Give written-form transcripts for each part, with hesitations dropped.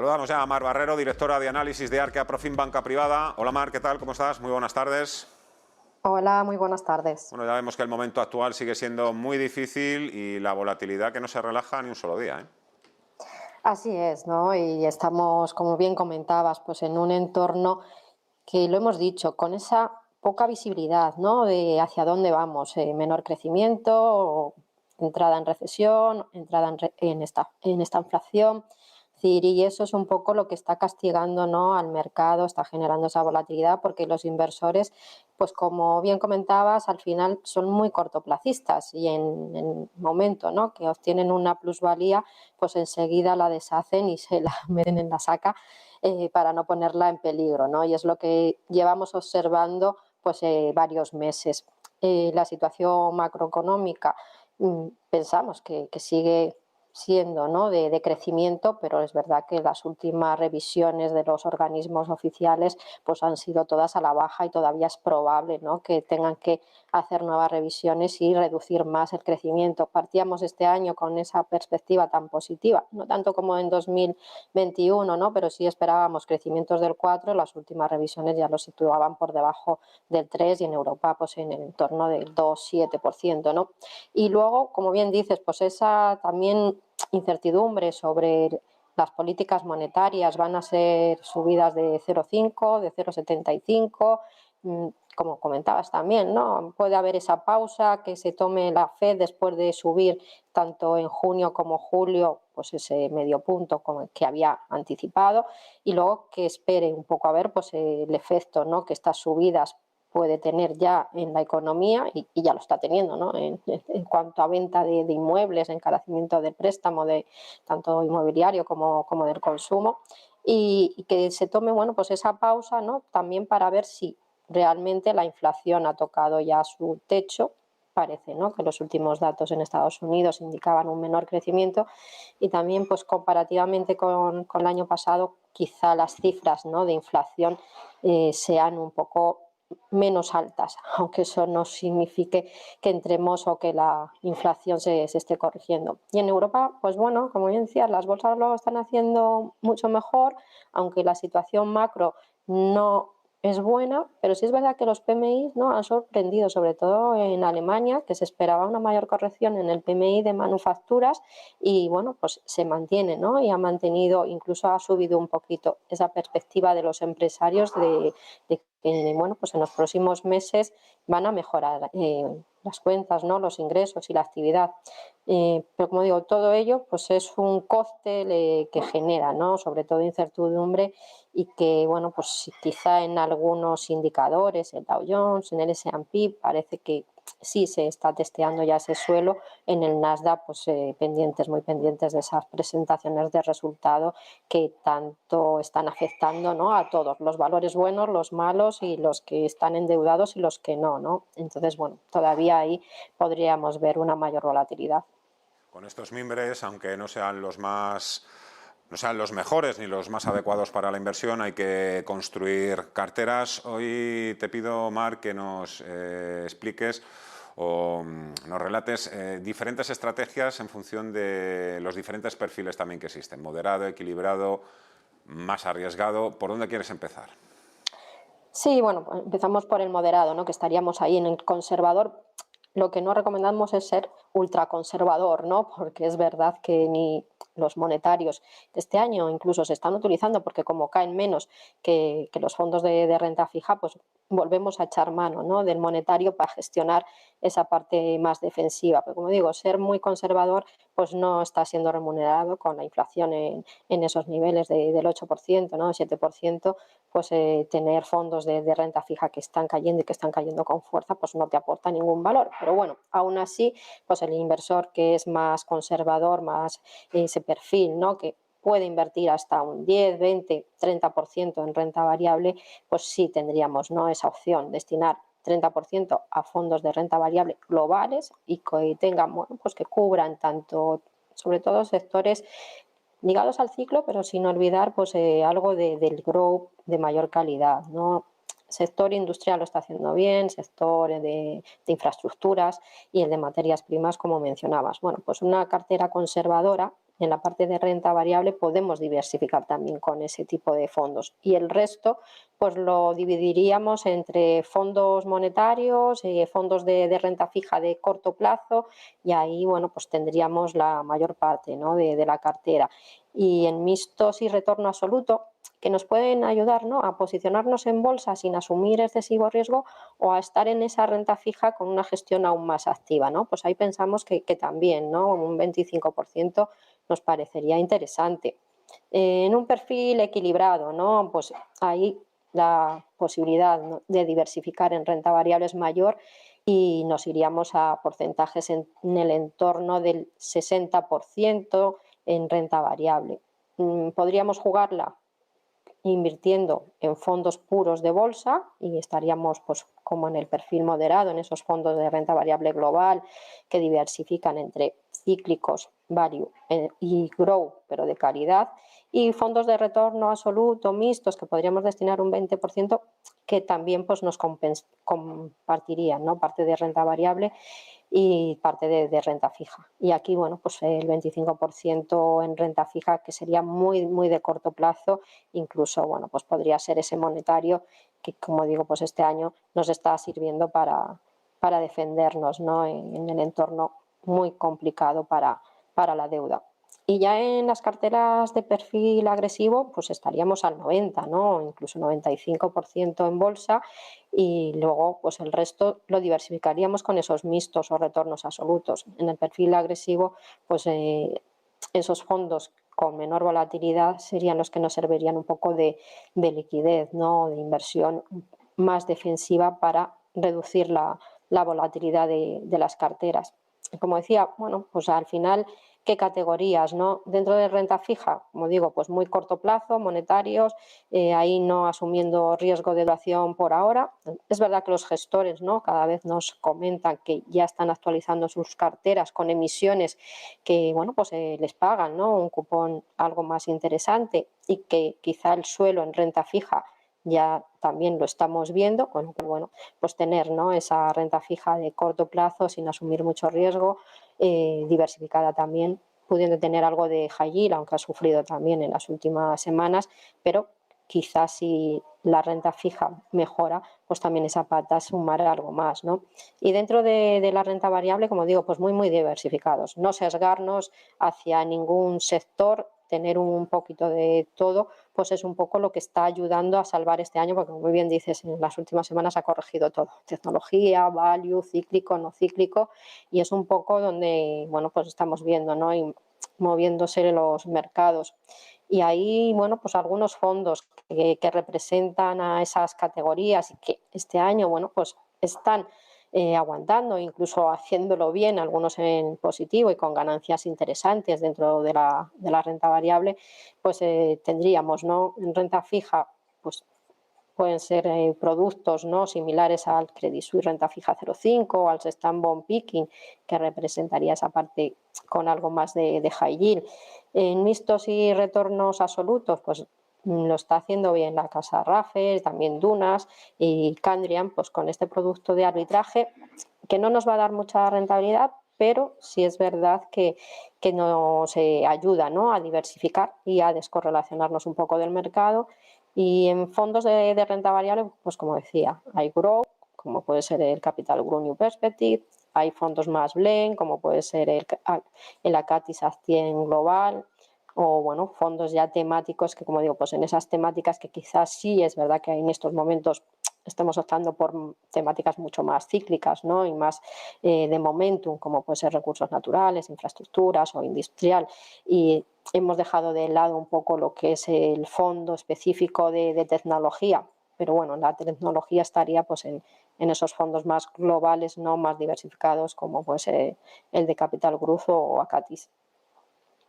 Saludamos ya a Mar Barrero, directora de análisis de Arquea Profim Banca Privada. Hola Mar, ¿qué tal? ¿Cómo estás? Muy buenas tardes. Hola, muy buenas tardes. Bueno, ya vemos que el momento actual sigue siendo muy difícil y la volatilidad que no se relaja ni un solo día, ¿eh? Así es, ¿no? Y estamos, como bien comentabas, pues en un entorno que lo hemos dicho, con esa poca visibilidad, ¿no? De hacia dónde vamos, menor crecimiento, entrada en recesión, entrada en esta inflación. Es decir, y eso es un poco lo que está castigando, ¿no?, al mercado, está generando esa volatilidad, porque los inversores, pues como bien comentabas, al final son muy cortoplacistas y en el momento, ¿no?, que obtienen una plusvalía, pues enseguida la deshacen y se la meten en la saca para no ponerla en peligro, ¿no? Y es lo que llevamos observando pues varios meses. La situación macroeconómica pensamos que sigue siendo, ¿no?, de crecimiento, pero es verdad que las últimas revisiones de los organismos oficiales pues han sido todas a la baja y todavía es probable, ¿no?, que tengan que hacer nuevas revisiones y reducir más el crecimiento. Partíamos este año con esa perspectiva tan positiva, no tanto como en 2021, ¿no?, pero sí esperábamos crecimientos del 4, las últimas revisiones ya lo situaban por debajo del 3 y en Europa pues en el entorno del 2,7%, ¿no? Y luego, como bien dices, pues esa también incertidumbre sobre las políticas monetarias, van a ser subidas de 0,5, de 0,75, como comentabas también, ¿no? Puede haber esa pausa que se tome la Fed después de subir tanto en junio como julio, pues ese medio punto que había anticipado, y luego que espere un poco a ver pues el efecto, ¿no?, que estas subidas puede tener ya en la economía y ya lo está teniendo, ¿no?, en cuanto a venta de inmuebles, encarecimiento del préstamo, de tanto inmobiliario como del consumo, y que se tome, bueno, pues esa pausa, ¿no?, también para ver si realmente la inflación ha tocado ya su techo. Parece, ¿no?, que los últimos datos en Estados Unidos indicaban un menor crecimiento y también pues comparativamente con el año pasado quizá las cifras, ¿no?, de inflación sean un poco menos altas, aunque eso no signifique que entremos o que la inflación se esté corrigiendo. Y en Europa, pues bueno, como bien decías, las bolsas lo están haciendo mucho mejor, aunque la situación macro no es buena, pero sí es verdad que los PMI, ¿no?, han sorprendido, sobre todo en Alemania, que se esperaba una mayor corrección en el PMI de manufacturas y bueno, pues se mantiene, ¿no?, y ha mantenido, incluso ha subido un poquito esa perspectiva de los empresarios de que bueno, pues en los próximos meses van a mejorar las cuentas, ¿no?, los ingresos y la actividad. Pero como digo, todo ello pues es un coste que genera, ¿no?, sobre todo incertidumbre, y que bueno, pues quizá en algunos indicadores, el Dow Jones, en el S&P, parece que sí se está testeando ya ese suelo. En el Nasdaq pues muy pendientes de esas presentaciones de resultado que tanto están afectando, ¿no?, a todos, los valores buenos, los malos y los que están endeudados y los que no, ¿no? Entonces, bueno, todavía ahí podríamos ver una mayor volatilidad. Con estos mimbres, aunque no sean los mejores ni los más adecuados para la inversión, hay que construir carteras. Hoy te pido, Mar, que nos expliques o nos relates diferentes estrategias en función de los diferentes perfiles también que existen: moderado, equilibrado, más arriesgado. ¿Por dónde quieres empezar? Sí, bueno, pues empezamos por el moderado, ¿no?, que estaríamos ahí en el conservador. Lo que no recomendamos es ser ultraconservador, ¿no?, porque es verdad que ni los monetarios de este año incluso se están utilizando, porque como caen menos que los fondos de renta fija, pues volvemos a echar mano, ¿no?, del monetario para gestionar esa parte más defensiva. Pero como digo, ser muy conservador pues no está siendo remunerado con la inflación en esos niveles del 8%, ¿no?, 7%, pues tener fondos de renta fija que están cayendo y que están cayendo con fuerza, pues no te aporta ningún valor. Pero bueno, aún así, pues el inversor que es más conservador, más ese perfil, ¿no?, que puede invertir hasta un 10, 20, 30% en renta variable, pues sí tendríamos, ¿no?, esa opción, destinar 30% a fondos de renta variable globales y que tengan, bueno, pues que cubran tanto, sobre todo sectores ligados al ciclo, pero sin olvidar pues algo del growth de mayor calidad, ¿no? Sector industrial lo está haciendo bien, sector de infraestructuras y el de materias primas, como mencionabas. Bueno, pues una cartera conservadora en la parte de renta variable podemos diversificar también con ese tipo de fondos. Y el resto, pues lo dividiríamos entre fondos monetarios, fondos de renta fija de corto plazo, y ahí, bueno, pues tendríamos la mayor parte, ¿no?, de la cartera. Y en mixtos y retorno absoluto, que nos pueden ayudar, ¿no?, a posicionarnos en bolsa sin asumir excesivo riesgo o a estar en esa renta fija con una gestión aún más activa, ¿no? Pues ahí pensamos que también, ¿no?, un 25% nos parecería interesante. En un perfil equilibrado, ¿no?, pues ahí la posibilidad, ¿no?, de diversificar en renta variable es mayor y nos iríamos a porcentajes en el entorno del 60% en renta variable. Podríamos jugarla invirtiendo en fondos puros de bolsa y estaríamos, pues, como en el perfil moderado, en esos fondos de renta variable global que diversifican entre cíclicos, value y grow, pero de calidad, y fondos de retorno absoluto mixtos que podríamos destinar un 20% que también, pues, nos compartirían, ¿no?, parte de renta variable y parte de renta fija. Y aquí, bueno, pues el 25% en renta fija, que sería muy, muy de corto plazo, incluso, bueno, pues podría ser ese monetario que, como digo, pues este año nos está sirviendo para defendernos, ¿no?, en el entorno muy complicado para la deuda. Y ya en las carteras de perfil agresivo, pues estaríamos al 90, ¿no?, incluso 95% en bolsa, y luego pues el resto lo diversificaríamos con esos mixtos o retornos absolutos. En el perfil agresivo, pues esos fondos con menor volatilidad serían los que nos servirían un poco de liquidez, ¿no?, de inversión más defensiva para reducir la volatilidad de las carteras. Como decía, bueno, pues al final, ¿qué categorías, no? Dentro de renta fija, como digo, pues muy corto plazo, monetarios, ahí no asumiendo riesgo de duración por ahora. Es verdad que los gestores, ¿no?, cada vez nos comentan que ya están actualizando sus carteras con emisiones que, bueno, pues les pagan, ¿no?, un cupón algo más interesante, y que quizá el suelo en renta fija ya también lo estamos viendo, con lo cual, bueno, pues tener, ¿no?, esa renta fija de corto plazo sin asumir mucho riesgo, diversificada también, pudiendo tener algo de high yield, aunque ha sufrido también en las últimas semanas, pero quizás si la renta fija mejora, pues también esa pata sumará algo más, ¿no? Y dentro de la renta variable, como digo, pues muy, muy diversificados, no sesgarnos hacia ningún sector, tener un poquito de todo, pues es un poco lo que está ayudando a salvar este año, porque como muy bien dices, en las últimas semanas ha corregido todo, tecnología, value, cíclico, no cíclico, y es un poco donde, bueno, pues estamos viendo, ¿no?, y moviéndose los mercados. Y ahí, bueno, pues algunos fondos que representan a esas categorías y que este año, bueno, pues están aguantando, incluso haciéndolo bien, algunos en positivo y con ganancias interesantes dentro de la renta variable, pues tendríamos, ¿no?, en renta fija, pues pueden ser productos, ¿no?, similares al Credit Suisse renta fija 0,5 o al Stand Bond Picking, que representaría esa parte con algo más de high yield. En mixtos y retornos absolutos, pues lo está haciendo bien la casa Raffer, también Dunas y Candrian, pues con este producto de arbitraje que no nos va a dar mucha rentabilidad, pero sí es verdad que nos ayuda, ¿no?, a diversificar y a descorrelacionarnos un poco del mercado. Y en fondos de renta variable, pues como decía, hay Grow, como puede ser el Capital Group New Perspective, hay fondos más blend, como puede ser el Acatis Actien Global, o bueno, fondos ya temáticos que, como digo, pues en esas temáticas que quizás sí es verdad que en estos momentos estamos optando por temáticas mucho más cíclicas, ¿no?, y más de momentum, como puede ser recursos naturales, infraestructuras o industrial, y hemos dejado de lado un poco lo que es el fondo específico de tecnología, pero bueno, la tecnología estaría pues en esos fondos más globales, no más diversificados, como puede ser el de Capital Group o Acatis.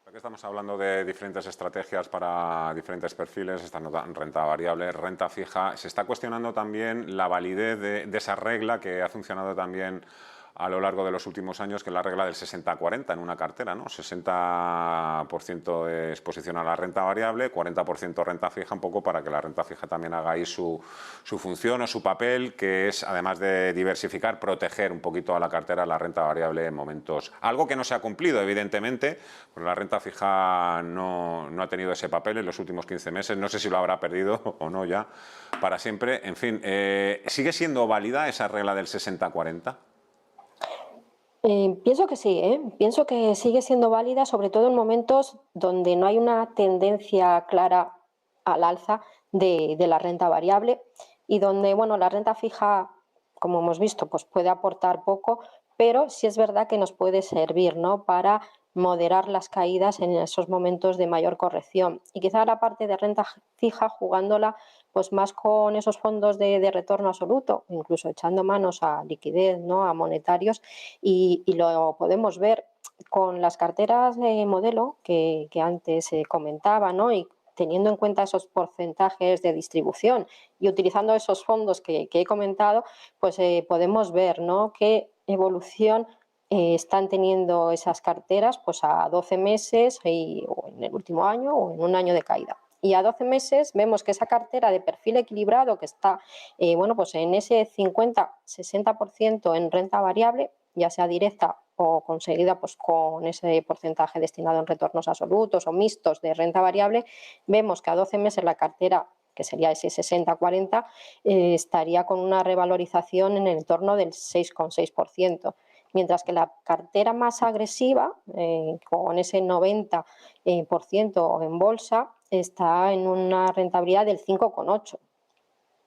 Aquí estamos hablando de diferentes estrategias para diferentes perfiles, esta renta variable, renta fija. Se está cuestionando también la validez de esa regla que ha funcionado también a lo largo de los últimos años, que es la regla del 60-40 en una cartera, ¿no? 60% de exposición a la renta variable, 40% renta fija, un poco para que la renta fija también haga ahí su función o su papel, que es, además de diversificar, proteger un poquito a la cartera la renta variable en momentos. Algo que no se ha cumplido, evidentemente, porque la renta fija no ha tenido ese papel en los últimos 15 meses, no sé si lo habrá perdido o no ya para siempre. En fin, ¿sigue siendo válida esa regla del 60-40? Pienso que sí, pienso que sigue siendo válida, sobre todo en momentos donde no hay una tendencia clara al alza de la renta variable y donde, bueno, la renta fija, como hemos visto, pues puede aportar poco, pero sí es verdad que nos puede servir, ¿no?, para moderar las caídas en esos momentos de mayor corrección. Y quizá la parte de renta fija, jugándola pues más con esos fondos de retorno absoluto, incluso echando manos a liquidez, ¿no?, a monetarios, y lo podemos ver con las carteras de modelo que antes comentaba, ¿no?, y teniendo en cuenta esos porcentajes de distribución y utilizando esos fondos que he comentado, pues podemos ver, ¿no?, qué evolución están teniendo esas carteras pues a 12 meses o en el último año o en un año de caída. Y a 12 meses vemos que esa cartera de perfil equilibrado que está bueno, pues en ese 50-60% en renta variable, ya sea directa o conseguida pues con ese porcentaje destinado en retornos absolutos o mixtos de renta variable, vemos que a 12 meses la cartera, que sería ese 60-40, estaría con una revalorización en el entorno del 6,6%. Mientras que la cartera más agresiva, con ese 90% en bolsa, está en una rentabilidad del 5,8%.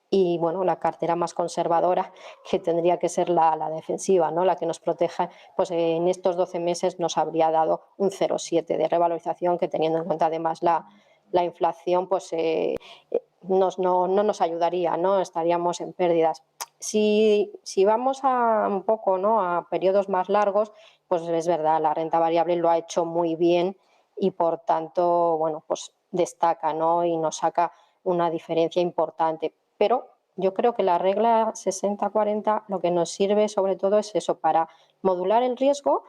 Y bueno, la cartera más conservadora, que tendría que ser la defensiva, ¿no?, la que nos proteja, pues en estos 12 meses nos habría dado un 0,7 de revalorización, que teniendo en cuenta además la inflación, pues no nos ayudaría, ¿no?, estaríamos en pérdidas. Si vamos un poco, ¿no?, a periodos más largos, pues es verdad, la renta variable lo ha hecho muy bien y por tanto, bueno, pues destaca, ¿no?, y nos saca una diferencia importante. Pero yo creo que la regla 60-40 lo que nos sirve sobre todo es eso, para modular el riesgo,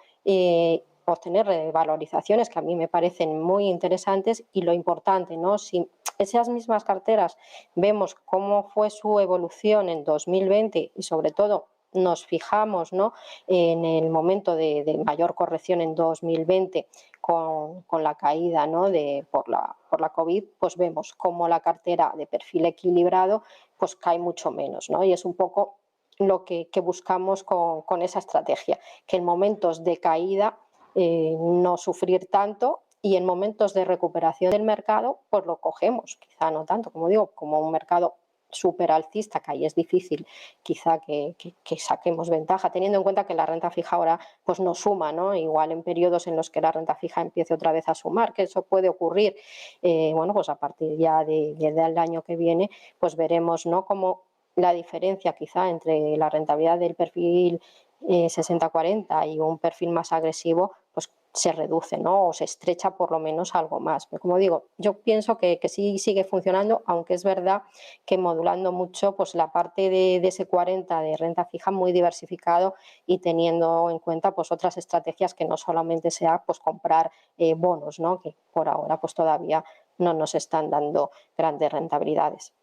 obtener revalorizaciones que a mí me parecen muy interesantes, y lo importante, ¿no?, si esas mismas carteras vemos cómo fue su evolución en 2020 y sobre todo nos fijamos, ¿no?, en el momento de mayor corrección en 2020 con la caída, ¿no?, por la COVID, pues vemos cómo la cartera de perfil equilibrado pues cae mucho menos, ¿no? Y es un poco lo que buscamos con esa estrategia, que en momentos de caída no sufrir tanto, y en momentos de recuperación del mercado pues lo cogemos, quizá no tanto, como digo, como un mercado súper alcista, que ahí es difícil quizá que saquemos ventaja, teniendo en cuenta que la renta fija ahora pues no suma, ¿no? Igual en periodos en los que la renta fija empiece otra vez a sumar, que eso puede ocurrir, bueno, pues a partir ya del año que viene, pues veremos, ¿no?, cómo la diferencia quizá entre la rentabilidad del perfil 60-40 y un perfil más agresivo pues se reduce, ¿no?, o se estrecha por lo menos algo más. Pero como digo, yo pienso que sí sigue funcionando, aunque es verdad que modulando mucho pues la parte de ese 40 de renta fija muy diversificado y teniendo en cuenta pues otras estrategias que no solamente sea pues comprar bonos, ¿no?, que por ahora pues todavía no nos están dando grandes rentabilidades.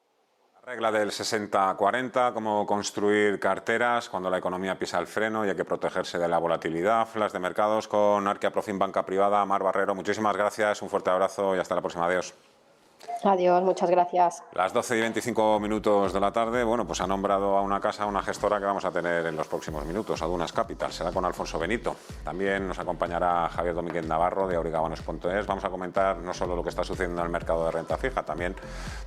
Regla del 60-40, cómo construir carteras cuando la economía pisa el freno y hay que protegerse de la volatilidad. Flash de mercados con Arquia Profim Banca Privada. Mar Barrero, muchísimas gracias, un fuerte abrazo y hasta la próxima. Adiós. Adiós, muchas gracias. Las 12:25 de la tarde, bueno, pues ha nombrado a una casa, una gestora que vamos a tener en los próximos minutos, Adunas Capital, será con Alfonso Benito. También nos acompañará Javier Domínguez Navarro de aurigabanos.es. Vamos a comentar no solo lo que está sucediendo en el mercado de renta fija, también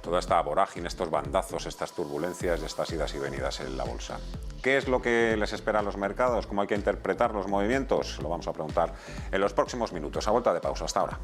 toda esta vorágine, estos bandazos, estas turbulencias, estas idas y venidas en la bolsa. ¿Qué es lo que les espera a los mercados? ¿Cómo hay que interpretar los movimientos? Lo vamos a preguntar en los próximos minutos. A vuelta de pausa, hasta ahora.